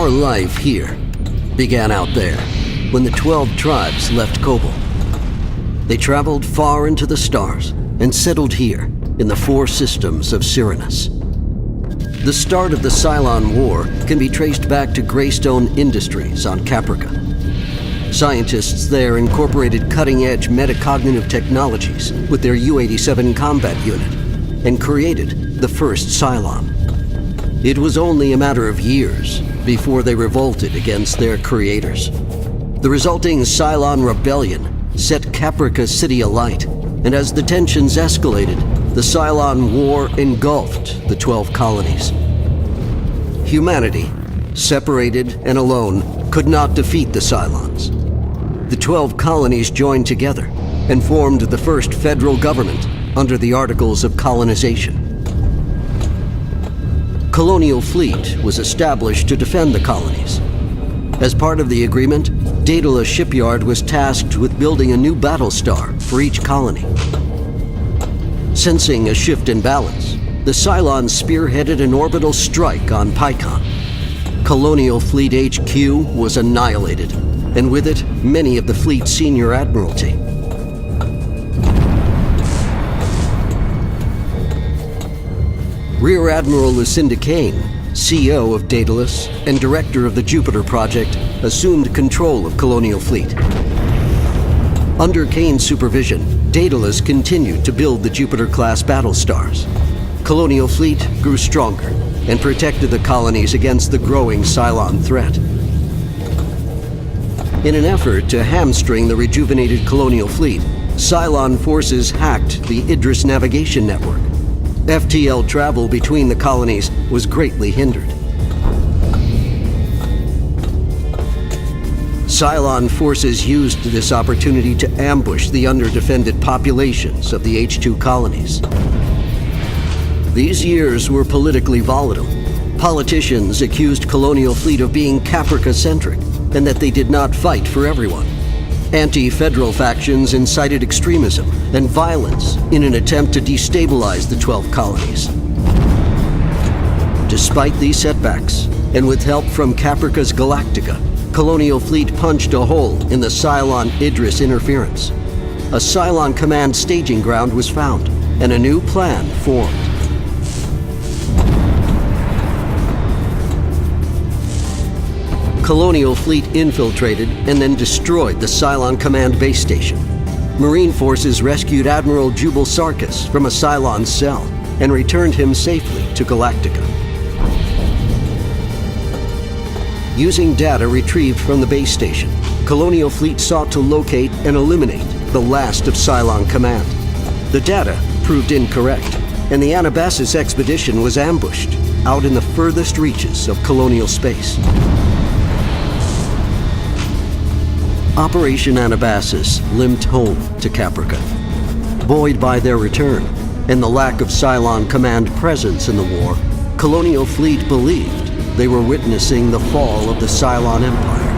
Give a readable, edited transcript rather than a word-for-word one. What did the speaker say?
Our life here began out there, when the 12 tribes left Kobol. They traveled far into the stars and settled here in the 4 systems of Cyrenus. The start of the Cylon War can be traced back to Greystone Industries on Caprica. Scientists there incorporated cutting-edge metacognitive technologies with their U-87 combat unit and created the first Cylon. It was only a matter of years before they revolted against their creators. The resulting Cylon rebellion set Caprica City alight, and as the tensions escalated, the Cylon War engulfed the 12 colonies. Humanity, separated and alone, could not defeat the Cylons. The 12 colonies joined together and formed the first federal government under the Articles of Colonization. Colonial Fleet was established to defend the colonies. As part of the agreement, Daedalus Shipyard was tasked with building a new battlestar for each colony. Sensing a shift in balance, the Cylons spearheaded an orbital strike on Pycon. Colonial Fleet HQ was annihilated, and with it, many of the fleet's senior admiralty. Rear Admiral Lucinda Kane, CEO of Daedalus and director of the Jupiter Project, assumed control of Colonial Fleet. Under Kane's supervision, Daedalus continued to build the Jupiter-class battlestars. Colonial Fleet grew stronger and protected the colonies against the growing Cylon threat. In an effort to hamstring the rejuvenated Colonial Fleet, Cylon forces hacked the Idris navigation network. FTL travel between the colonies was greatly hindered. Cylon forces used this opportunity to ambush the underdefended populations of the H2 colonies. These years were politically volatile. Politicians accused Colonial Fleet of being Caprica-centric and that they did not fight for everyone. Anti-federal factions incited extremism and violence in an attempt to destabilize the 12 colonies. Despite these setbacks, and with help from Caprica's Galactica, Colonial Fleet punched a hole in the Cylon Idris interference. A Cylon command staging ground was found, and a new plan formed. Colonial Fleet infiltrated and then destroyed the Cylon Command base station. Marine forces rescued Admiral Jubal Sarkis from a Cylon cell and returned him safely to Galactica. Using data retrieved from the base station, Colonial Fleet sought to locate and eliminate the last of Cylon Command. The data proved incorrect, and the Anabasis expedition was ambushed out in the furthest reaches of colonial space. Operation Anabasis limped home to Caprica. Buoyed by their return and the lack of Cylon Command presence in the war, Colonial Fleet believed they were witnessing the fall of the Cylon Empire.